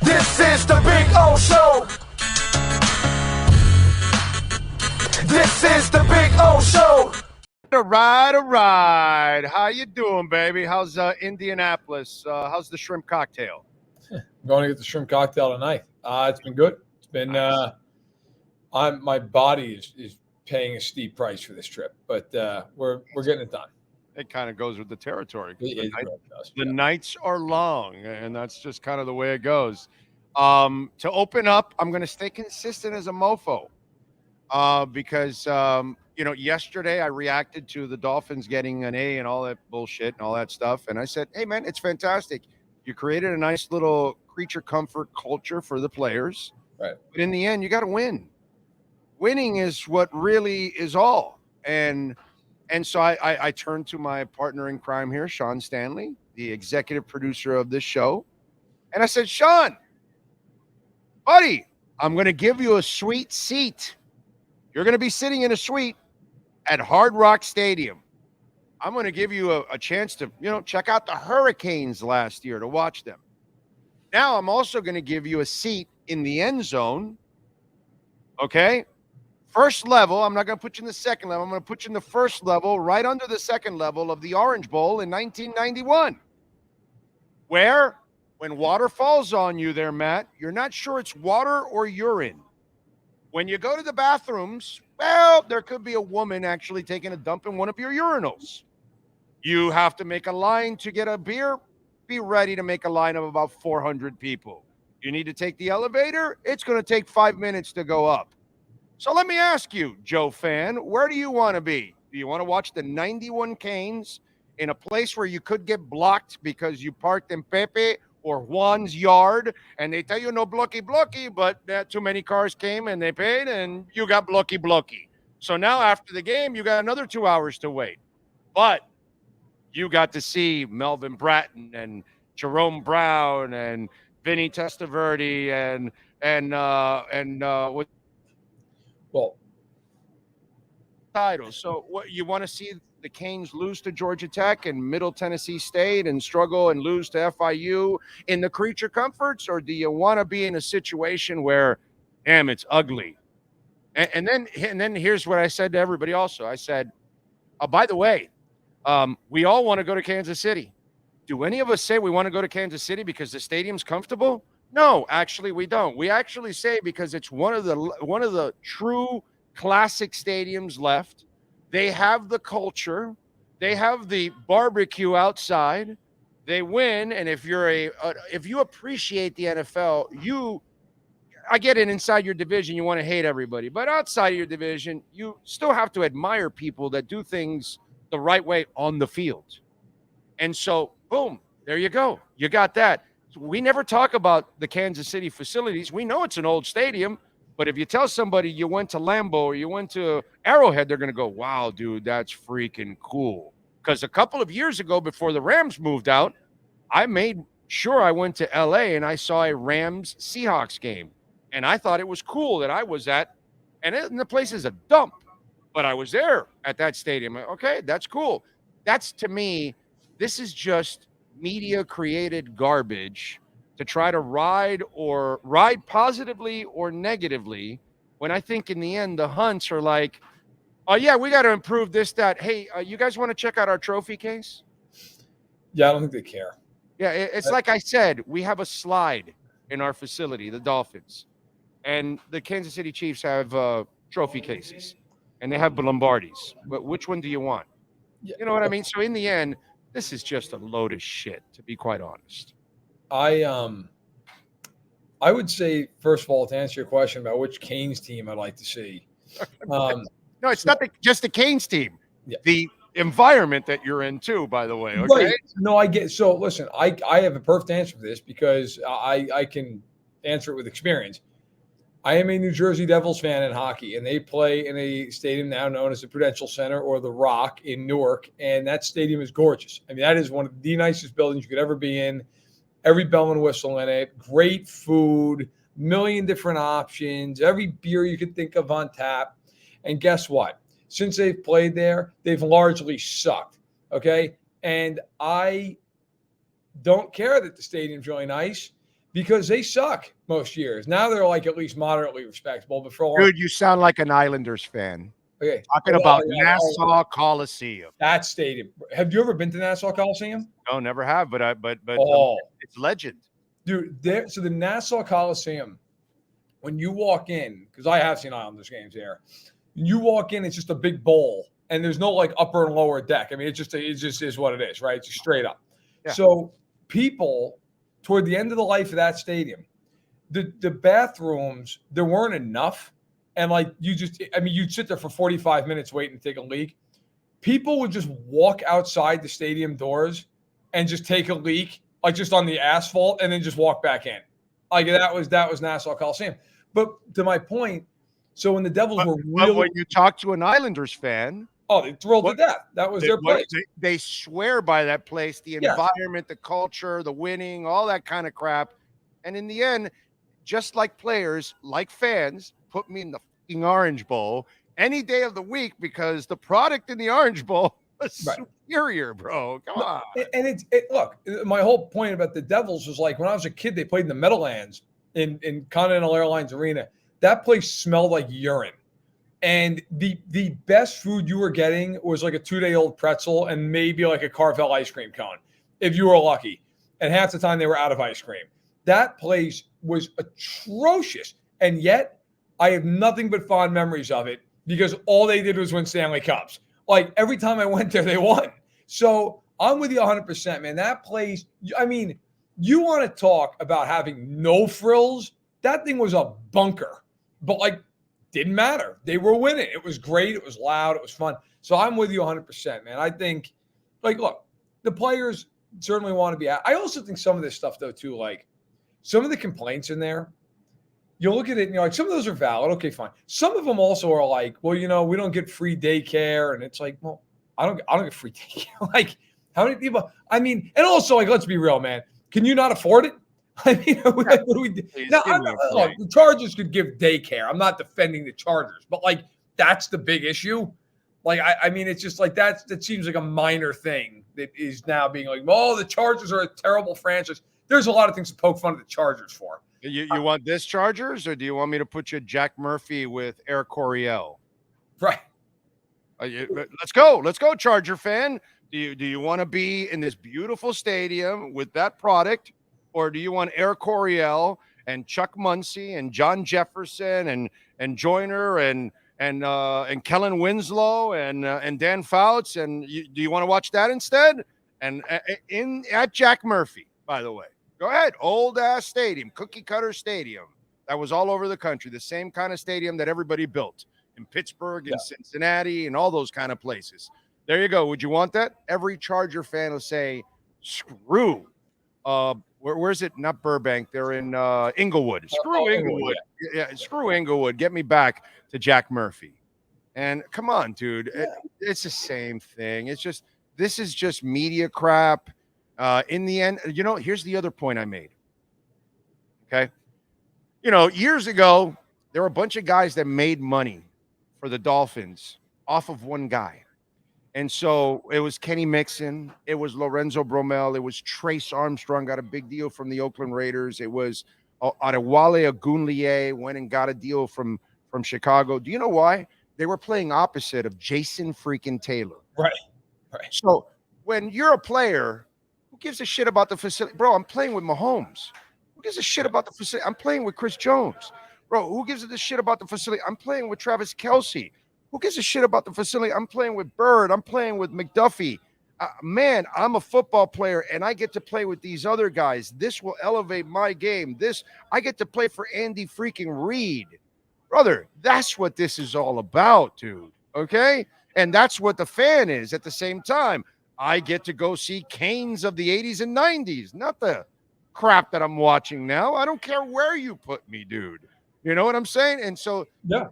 This is the Big O Show. This is the Big O Show. All right. How you doing, baby? How's Indianapolis? How's the shrimp cocktail? I'm going to get the shrimp cocktail tonight. It's been good. It's been Nice. my body is paying a steep price for this trip, but we're getting it done. It kind of goes with the territory. It really does. The nights are long, and that's just kind of the way it goes. To open up, I'm going to stay consistent as a mofo because yesterday I reacted to the Dolphins getting an A and all that bullshit and all that stuff, and I said, hey, man, it's fantastic. You created a nice little creature comfort culture for the players. Right. But in the end, you got to win. Winning is what really is all. And so I turned to my partner in crime here, Sean Stanley, the executive producer of this show. And I said, Sean, buddy, I'm going to give you a sweet seat. You're going to be sitting in a suite at Hard Rock Stadium. I'm going to give you a chance to, check out the Hurricanes last year to watch them. Now I'm also going to give you a seat in the end zone. Okay? First level. I'm not going to put you in the second level. I'm going to put you in the first level, right under the second level of the Orange Bowl in 1991. Where, when water falls on you there, Matt, you're not sure it's water or urine. When you go to the bathrooms, well, there could be a woman actually taking a dump in one of your urinals. You have to make a line to get a beer. Be ready to make a line of about 400 people. You need to take the elevator. It's going to take 5 minutes to go up. So let me ask you, Joe fan, where do you want to be? Do you want to watch the 91 Canes in a place where you could get blocked because you parked in Pepe or Juan's yard and they tell you no blocky, but too many cars came and they paid and you got blocky. So now after the game, you got another 2 hours to wait. But you got to see Melvin Bratton and Jerome Brown and Vinny Testaverde and with titles. So what you want to see the Canes lose to Georgia Tech and Middle Tennessee State and struggle and lose to FIU in the creature comforts, or do you want to be in a situation where, damn, it's ugly? And then here's what I said to everybody. Also, I said, by the way. We all want to go to Kansas City. Do any of us say we want to go to Kansas City because the stadium's comfortable? No, actually, we don't. We actually say because it's one of the true classic stadiums left. They have the culture. They have the barbecue outside. They win, and if you appreciate the NFL, I get it, inside your division, you want to hate everybody, but outside of your division, you still have to admire people that do things the right way on the field. And so, boom, there you go. You got that. So we never talk about the Kansas City facilities. We know it's an old stadium, but if you tell somebody you went to Lambeau or you went to Arrowhead, they're going to go, wow, dude, that's freaking cool. Because a couple of years ago, before the Rams moved out, I made sure I went to LA and I saw a Rams-Seahawks game. And I thought it was cool that I was at, and the place is a dump. But I was there at that stadium. Okay, that's cool. That's, to me, this is just media-created garbage to try to ride positively or negatively, when I think in the end the hunts are like, oh, yeah, we got to improve this, that. Hey, you guys want to check out our trophy case? Yeah, I don't think they care. Yeah, it's like I said, we have a slide in our facility, the Dolphins. And the Kansas City Chiefs have trophy cases. And they have Lombardis, but which one do you want? You know what I mean? So in the end, this is just a load of shit, to be quite honest. I would say, first of all, to answer your question about which Canes team I'd like to see. No, it's not just the Canes team. Yeah. The environment that you're in too, by the way. Okay. Right. No, I get. So listen, I have a perfect answer for this because I can answer it with experience. I am a New Jersey Devils fan in hockey, and they play in a stadium now known as the Prudential Center or the Rock in Newark, and that stadium is gorgeous. I mean, that is one of the nicest buildings you could ever be in. Every bell and whistle in it, great food, million different options, every beer you could think of on tap. And guess what? Since they've played there, they've largely sucked, okay? And I don't care that the stadium's really nice. because they suck most years. Now they're like at least moderately respectable. But for a long Dude, you sound like an Islanders fan. okay, Talking about Nassau Coliseum. that stadium. Have you ever been to Nassau Coliseum? No, never have, but Oh, it's legend. dude, so the Nassau Coliseum, when you walk in, because I have seen Islanders games there, you walk in, it's just a big bowl, and there's no like upper and lower deck. I mean, it just is what it is, right? It's just straight up. Yeah. So people, toward the end of the life of that stadium, the bathrooms, there weren't enough. And like you'd sit there for 45 minutes waiting to take a leak. People would just walk outside the stadium doors and just take a leak, like just on the asphalt, and then just walk back in. Like that was Nassau Coliseum. But to my point, so when the Devils were really, when you talk to an Islanders fan, oh, they thrilled to death. That was their place. They swear by that place, the environment, the culture, the winning, all that kind of crap. And in the end, just like players, like fans, put me in the fucking Orange Bowl any day of the week because the product in the Orange Bowl was superior, bro. Come on. And look, my whole point about the Devils was like when I was a kid, they played in the Meadowlands in Continental Airlines Arena. That place smelled like urine. And the best food you were getting was like a 2-day-old pretzel and maybe like a Carvel ice cream cone, if you were lucky. And half the time they were out of ice cream. That place was atrocious. And yet I have nothing but fond memories of it because all they did was win Stanley Cups. Like every time I went there, they won. So I'm with you 100%, man. That place, I mean, you want to talk about having no frills? That thing was a bunker. But like, didn't matter. They were winning. It was great. It was loud. It was fun. So I'm with you 100%, man. I think, like, look, the players certainly want to be out. I also think some of this stuff, though, too, like some of the complaints in there, you look at it and you're like, some of those are valid. Okay, fine. Some of them also are like, well, you know, we don't get free daycare. And it's like, well, I don't get free daycare. Like, how many people? I mean, and also, like, let's be real, man. Can you not afford it? I mean, what do we do? Now, look, the Chargers could give daycare. I'm not defending the Chargers, but like that's the big issue. Like, I mean, it's just like that seems like a minor thing that is now being like, oh, the Chargers are a terrible franchise. There's a lot of things to poke fun at the Chargers for. You want this Chargers, or do you want me to put you Jack Murphy with Air Coryell? Right. Let's go, Charger fan. Do you want to be in this beautiful stadium with that product? Or do you want Air Coryell and Chuck Muncie and John Jefferson and Joyner and Kellen Winslow and Dan Fouts? And do you want to watch that instead? And at Jack Murphy, by the way, go ahead. Old ass stadium, cookie cutter stadium that was all over the country. The same kind of stadium that everybody built in Pittsburgh and Cincinnati and all those kind of places. There you go. Would you want that? Every Charger fan will say, screw. Where's it? Not Burbank. They're in Inglewood. Screw Inglewood. Yeah, screw Inglewood. Get me back to Jack Murphy. And come on, dude. Yeah. It's the same thing. It's just this is just media crap. In the end, you know, here's the other point I made. Okay. You know, years ago, there were a bunch of guys that made money for the Dolphins off of one guy. And so it was Kenny Mixon. It was Lorenzo Bromell. It was Trace Armstrong, got a big deal from the Oakland Raiders. It was Adewale Ogunleye, went and got a deal from Chicago. Do you know why? They were playing opposite of Jason freaking Taylor. Right. So when you're a player, who gives a shit about the facility? Bro, I'm playing with Mahomes. Who gives a shit about the facility? I'm playing with Chris Jones. Bro, who gives a shit about the facility? I'm playing with Travis Kelce. Who gives a shit about the facility? I'm playing with Bird. I'm playing with McDuffie. Man, I'm a football player, and I get to play with these other guys. This will elevate my game. I get to play for Andy freaking Reid. Brother, that's what this is all about, dude. Okay? And that's what the fan is at the same time. I get to go see Canes of the 80s and 90s, not the crap that I'm watching now. I don't care where you put me, dude. You know what I'm saying? And so, yeah.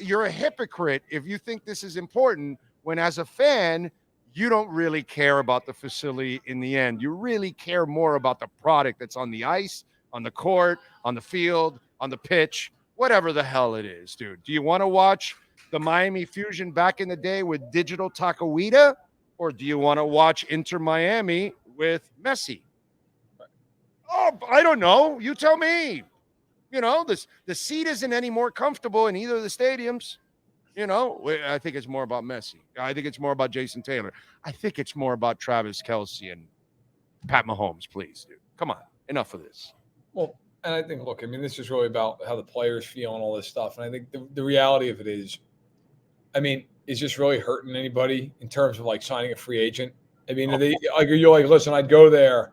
You're a hypocrite if you think this is important when as a fan, you don't really care about the facility in the end. You really care more about the product that's on the ice, on the court, on the field, on the pitch, whatever the hell it is, dude. Do you want to watch the Miami Fusion back in the day with Digital Taquita, or do you want to watch Inter Miami with Messi? Oh, I don't know. You tell me. The seat isn't any more comfortable in either of the stadiums. I think it's more about Messi. I think it's more about Jason Taylor. I think it's more about Travis Kelce and Pat Mahomes. Please, dude. Come on. Enough of this. Well, and I think, look, I mean, this is really about how the players feel and all this stuff. And I think the reality of it is, I mean, is this really hurting anybody in terms of like signing a free agent? I mean, are you like, listen, I'd go there,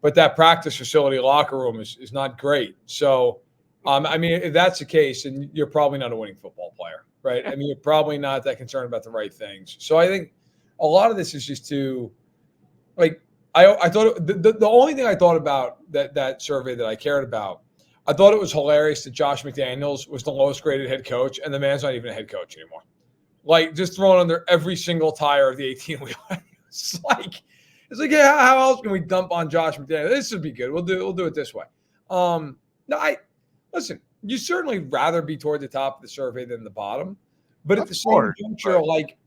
but that practice facility locker room is not great. So, I mean, if that's the case, then you're probably not a winning football player, right? I mean, you're probably not that concerned about the right things. So I think a lot of this is just to, like, I thought the only thing I thought about that survey that I cared about, I thought it was hilarious that Josh McDaniels was the lowest graded head coach, and the man's not even a head coach anymore. Like, just thrown under every single tire of the 18-wheeler. It's like, yeah, how else can we dump on Josh McDaniels? This would be good. We'll do it this way. Listen, you certainly rather be toward the top of the survey than the bottom, but at the same juncture, like,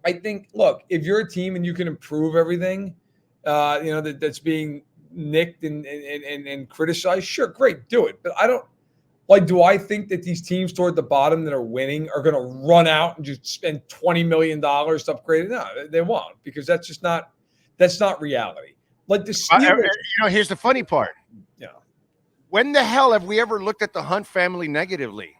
I think, look, if you're a team and you can improve everything, that's being nicked and criticized, sure, great, do it. But I don't do I think that these teams toward the bottom that are winning are going to run out and just spend $20 million to upgrade it? No, they won't, because that's not reality. Like the Steelers, here's the funny part. When the hell have we ever looked at the Hunt family negatively?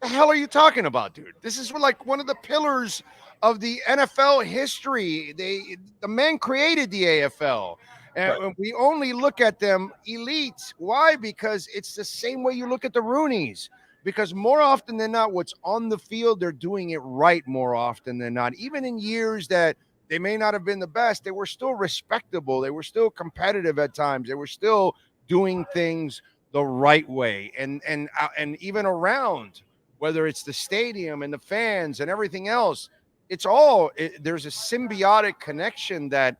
The hell are you talking about, dude? This is like one of the pillars of the NFL history. The man created the AFL. And right. We only look at them elite. Why? Because it's the same way you look at the Rooneys. Because more often than not, what's on the field, they're doing it right more often than not. Even in years that they may not have been the best, they were still respectable. They were still competitive at times. They were still doing things the right way. And even around, whether it's the stadium and the fans and everything else, there's a symbiotic connection that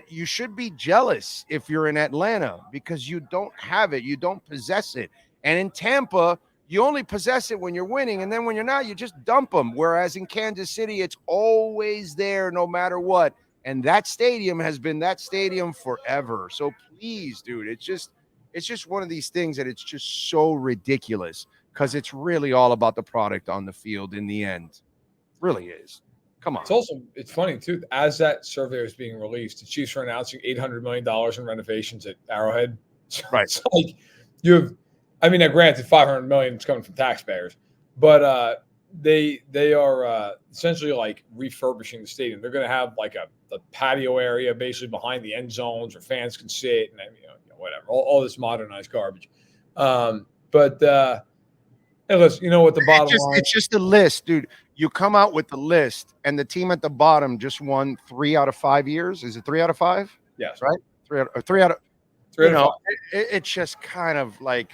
you should be jealous if you're in Atlanta, because you don't have it. You don't possess it. And in Tampa, you only possess it when you're winning. And then when you're not, you just dump them. Whereas in Kansas City, it's always there no matter what. And that stadium has been that stadium forever. So please, dude, it's just one of these things that it's just so ridiculous, because it's really all about the product on the field in the end. It really is. Come on. It's funny too. As that survey was being released, the Chiefs were announcing $800 million in renovations at Arrowhead. Right. It's like now granted, $500 million is coming from taxpayers, but they are essentially like refurbishing the stadium. They're going to have like a patio area basically behind the end zones where fans can sit and whatever, all this modernized garbage. Hey, listen, you know what the bottom line? It's just a list, dude. You come out with the list, and the team at the bottom just won 3 out of 5 years. Is it 3 out of 5? Yes. Right? 3 out of 5. It's just kind of like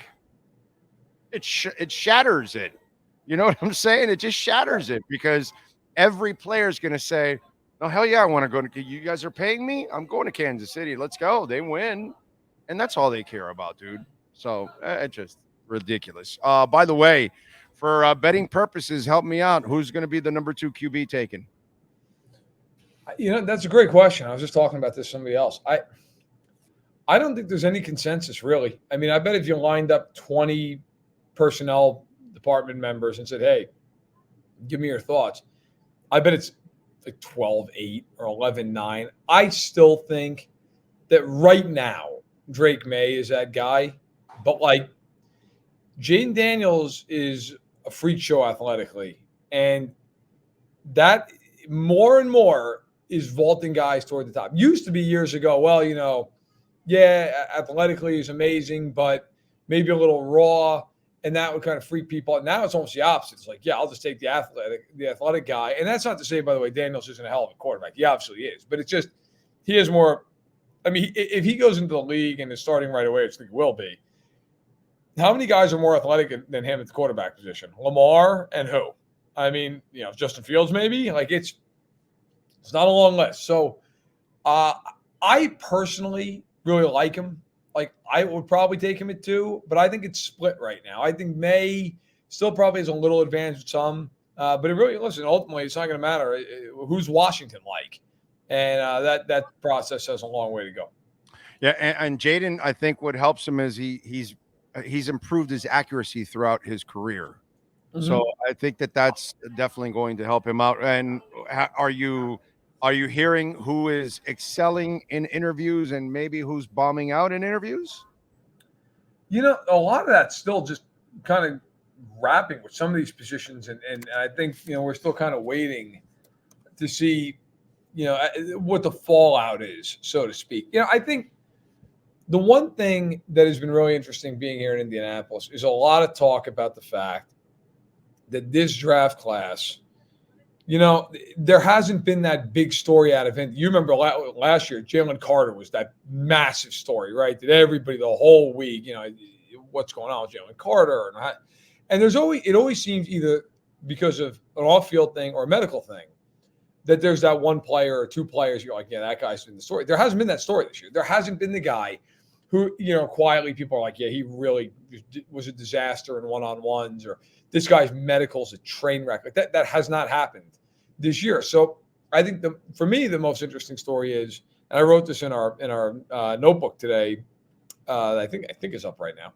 it shatters it. You know what I'm saying? It just shatters it, because every player is going to say, "Oh, hell yeah, I want to go to. You guys are paying me. I'm going to Kansas City. Let's go." They win, and that's all they care about, dude. So it's just ridiculous. By the way, for betting purposes, help me out. Who's going to be the number 2 QB taken? That's a great question. I was just talking about this with somebody else. I don't think there's any consensus, really. I mean, I bet if you lined up 20 personnel department members and said, "Hey, give me your thoughts," I bet it's like 12-8 or 11-9. I still think that right now Drake May is that guy, but like Jaden Daniels is a freak show athletically, and that more and more is vaulting guys toward the top. Used to be years ago, athletically he's amazing, but maybe a little raw, and that would kind of freak people out. Now it's almost the opposite. It's like, I'll just take the athletic guy. And that's not to say, by the way, Daniels isn't a hell of a quarterback. He absolutely is. But it's just, he is more, if he goes into the league and is starting right away, which I think he will be, how many guys are more athletic than him at the quarterback position? Lamar and who? Justin Fields maybe? Like, it's not a long list. So I personally really like him. Like, I would probably take him at 2, but I think it's split right now. I think May still probably has a little advantage with some, but ultimately it's not going to matter who's Washington like. And that process has a long way to go. Yeah, and Jaden, I think what helps him is he's improved his accuracy throughout his career. So I think that's definitely going to help him out. And are you hearing who is excelling in interviews and maybe who's bombing out in interviews? A lot of that's still just kind of wrapping with some of these positions, and I think we're still kind of waiting to see what the fallout is, so to speak. I think the one thing that has been really interesting being here in Indianapolis is a lot of talk about the fact that this draft class, there hasn't been that big story out of it. You remember last year, Jalen Carter was that massive story, right? That everybody the whole week, what's going on with Jalen Carter, and it always seems either because of an off-field thing or a medical thing that there's that one player or two players you're like, yeah, that guy's been the story. There hasn't been that story this year. There hasn't been the guy who, quietly people are like, yeah, he really was a disaster in one-on-ones, or this guy's medical is a train wreck. Like that has not happened this year. So I think for me, the most interesting story is, and I wrote this in our notebook today. I think is up right now.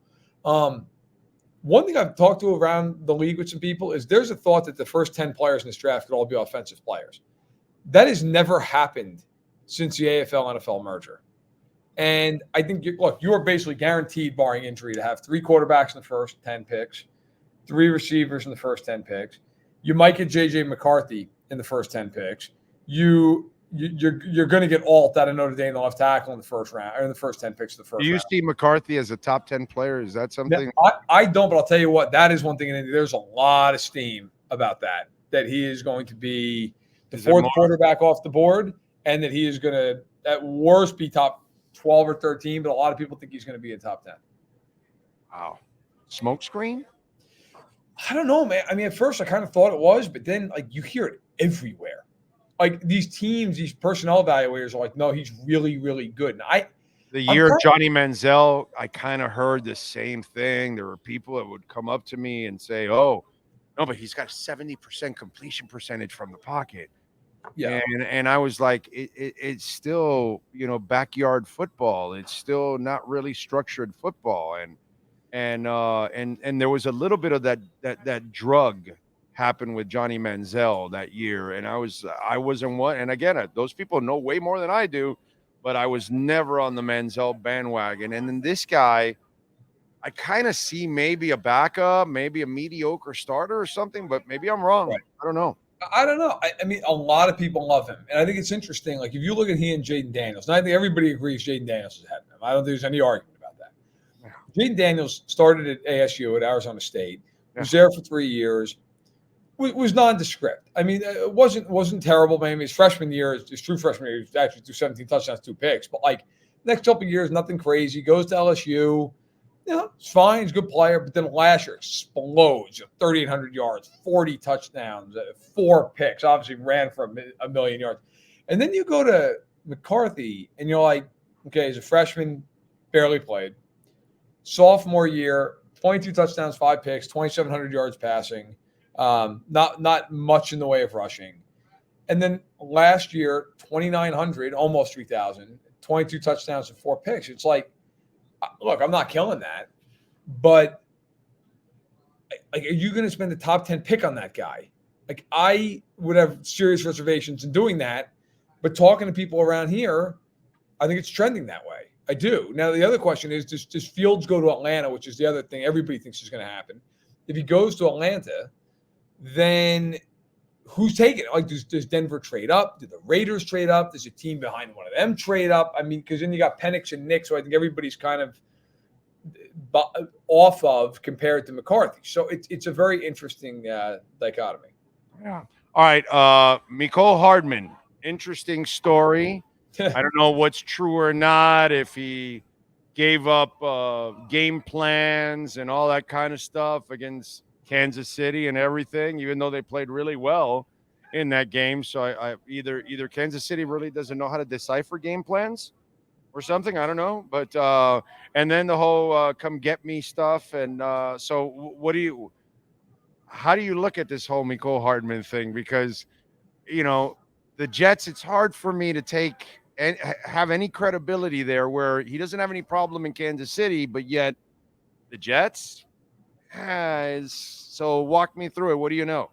One thing I've talked to around the league with some people is there's a thought that the first 10 players in this draft could all be offensive players. That has never happened since the AFL-NFL merger. And I think, you are basically guaranteed, barring injury, to have 3 quarterbacks in the first 10 picks, 3 receivers in the first 10 picks. You might get J.J. McCarthy in the first 10 picks. You're going to get Alt out of Notre Dame, the left tackle, in the first round, or in the first 10 picks of the first round. Do you see McCarthy as a top 10 player? Is that something? Now, I don't, but I'll tell you what, that is one thing in Indy. There's a lot of steam about that he is going to be the fourth quarterback off the board, and that he is going to, at worst, be top 12 or 13, but a lot of people think he's going to be a top 10. Wow. Smoke screen? I don't know, man. I mean, at first I kind of thought it was, but then you hear it everywhere. These teams, these personnel evaluators are like, no, he's really, really good. And the year of Johnny Manziel, I kind of heard the same thing. There were people that would come up to me and say, oh, no, but he's got a 70% completion percentage from the pocket. Yeah. And I was like, it's still, backyard football. It's still not really structured football. And there was a little bit of that drug happened with Johnny Manziel that year. And I wasn't one. And again, those people know way more than I do, but I was never on the Manziel bandwagon. And then this guy, I kind of see maybe a backup, maybe a mediocre starter or something, but maybe I'm wrong. Right. I don't know. I don't know. I mean, a lot of people love him. And I think it's interesting. If you look at he and Jaden Daniels, and I think everybody agrees Jaden Daniels is ahead of him. I don't think there's any argument about that. Yeah. Jaden Daniels started at ASU at Arizona State, was there for 3 years, was nondescript. I mean, it wasn't terrible. Maybe his freshman year, his true freshman year, he actually threw 17 touchdowns, 2 picks. But next couple of years, nothing crazy. Goes to LSU. It's fine. He's a good player. But then last year explodes. 3,800 yards, 40 touchdowns, 4 picks. Obviously ran for a million yards. And then you go to McCarthy, and you're like, okay, he's a freshman, barely played. Sophomore year, 22 touchdowns, 5 picks, 2,700 yards passing. Not much in the way of rushing. And then last year, 2,900, almost 3,000, 22 touchdowns and 4 picks. It's like, look, I'm not killing that, but are you going to spend the top 10 pick on that guy? I would have serious reservations in doing that, but talking to people around here, I think it's trending that way. I do. Now, the other question is, does Fields go to Atlanta, which is the other thing everybody thinks is going to happen? If he goes to Atlanta, then who's taking it? Does Denver trade up? Do the Raiders trade up? Does a team behind one of them trade up? I mean, because then you got Penix and Nick, so I think everybody's kind of off of compared to McCarthy. So it's a very interesting dichotomy. Yeah. All right. Mecole Hardman, interesting story. I don't know what's true or not, if he gave up game plans and all that kind of stuff against Kansas City and everything, even though they played really well in that game. So I either Kansas City really doesn't know how to decipher game plans or something. I don't know. But and then the whole come get me stuff. And so how do you look at this whole Mecole Hardman thing? Because, the Jets, it's hard for me to take have any credibility there where he doesn't have any problem in Kansas City, but yet the Jets? So walk me through it. What do you know?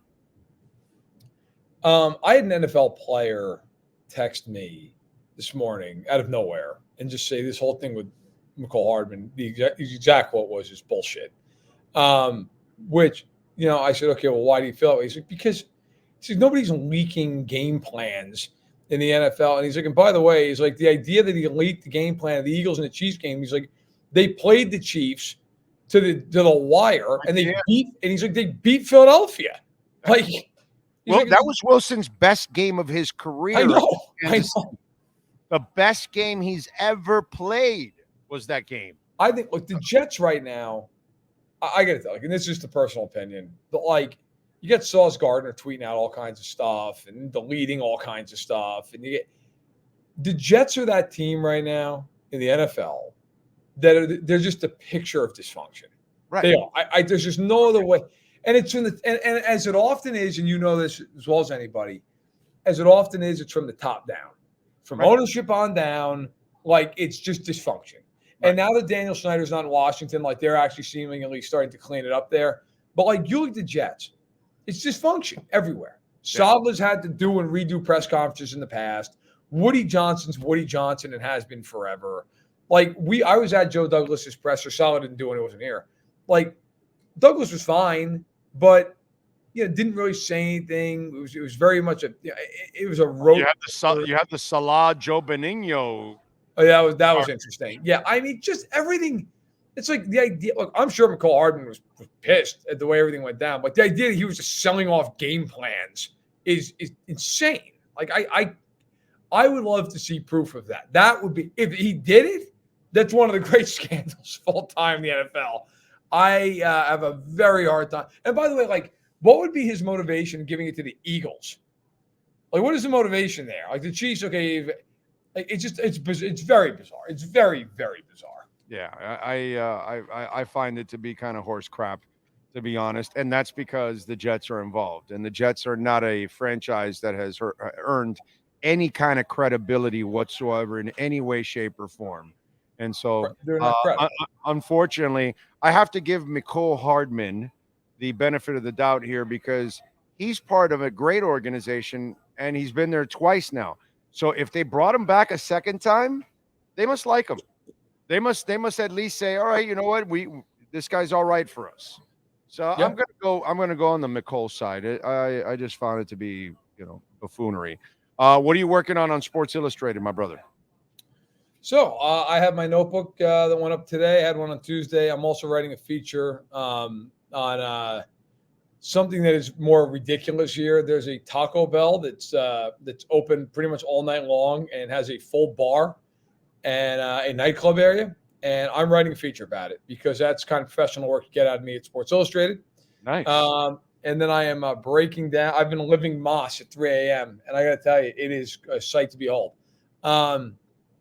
I had an NFL player text me this morning out of nowhere and just say this whole thing with Mecole Hardman, the exact quote was just bullshit. Which, I said, okay, well, why do you feel it? He's like, because nobody's leaking game plans in the NFL. And he's like, and by the way, he's like, the idea that he leaked the game plan of the Eagles and the Chiefs game, he's like, they played the Chiefs to the wire and they beat Philadelphia. Like, well, that was Wilson's best game of his career. I know. The best game he's ever played was that game. I think, look, the Jets right now, I got to tell you, and this is just a personal opinion, but like, you get Sauce Gardner tweeting out all kinds of stuff and deleting all kinds of stuff. And the Jets are that team right now in the NFL they're just a picture of dysfunction. Right. They are. There's just no other way. And it's and as it often is, and you know this as well as anybody, as it often is, it's from the top down. From ownership on down, like it's just dysfunction. Right. And now that Daniel Snyder's not in Washington, like they're actually seemingly starting to clean it up there. But like you look at the Jets, it's dysfunction everywhere. Yeah. Salah's had to do and redo press conferences in the past. Woody Johnson's Woody Johnson and has been forever. Like I was at Joe Douglas's presser. Salah didn't do it; it wasn't here. Like Douglas was fine, but didn't really say anything. It was very much it was a road. You have the Salah Joe Benigno. Oh, that was interesting. Yeah, I mean, just everything. It's like the idea. Look, I'm sure Mecole Hardman was pissed at the way everything went down, but the idea that he was just selling off game plans is insane. Like I would love to see proof of that. That would be, if he did it, that's one of the great scandals of all time in the NFL. I have a very hard time. And by the way, like, what would be his motivation giving it to the Eagles? Like, what is the motivation there? Like the Chiefs, okay, like it's very bizarre. It's very, very bizarre. Yeah, I find it to be kind of horse crap, to be honest, and that's because the Jets are involved, and the Jets are not a franchise that has earned any kind of credibility whatsoever in any way, shape, or form. And so, unfortunately, I have to give Mecole Hardman the benefit of the doubt here because he's part of a great organization, and he's been there twice now. So if they brought him back a second time, they must like him. They must at least say, all right, you know what? This guy's all right for us. So yeah. I'm gonna go on the Mecole side. I just found it to be, buffoonery. What are you working on Sports Illustrated, my brother? So I have my notebook that went up today. I had one on Tuesday. I'm also writing a feature on something that is more ridiculous here. There's a Taco Bell that's open pretty much all night long and has a full bar and a nightclub area. And I'm writing a feature about it because that's kind of professional work you get out of me at Sports Illustrated. Nice. And then I am breaking down. I've been living Moss at 3 a.m. And I got to tell you, it is a sight to behold.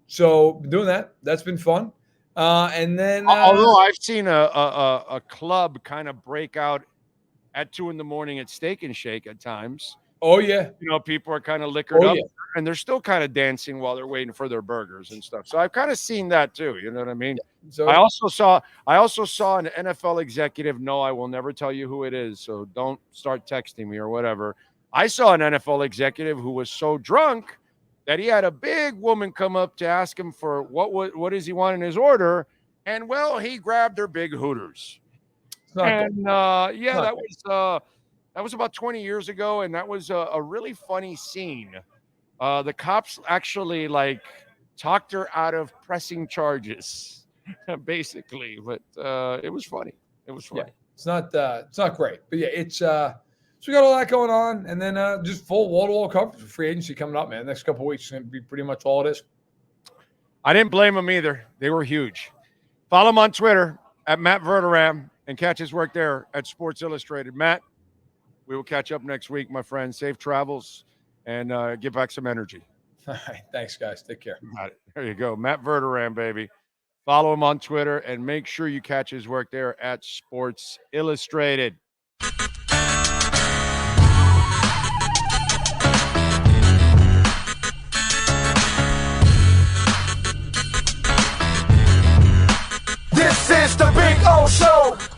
So doing that, that's been fun. And then although I've seen a club kind of break out at 2 a.m. at Steak and Shake at times. Oh yeah, people are kind of liquored up, yeah. And they're still kind of dancing while they're waiting for their burgers and stuff. So I've kind of seen that too. You know what I mean? Yeah. So I also saw an NFL executive. No, I will never tell you who it is. So don't start texting me or whatever. I saw an NFL executive who was so drunk that he had a big woman come up to ask him for what does he want in his order, and he grabbed her big Hooters. And that was about 20 years ago, and that was a really funny scene. The cops actually talked her out of pressing charges, basically. But it was funny. It was funny. Yeah, it's not great, but yeah, it's so we got all that going on, and then just full wall-to-wall coverage for free agency coming up, man. Next couple of weeks is going to be pretty much all it is. I didn't blame them either. They were huge. Follow him on Twitter at Matt Verderame and catch his work there at Sports Illustrated. Matt, we will catch up next week, my friend. Safe travels and get back some energy. All right. Thanks, guys. Take care. Got it. There you go. Matt Verderame, baby. Follow him on Twitter and make sure you catch his work there at Sports Illustrated. O Show.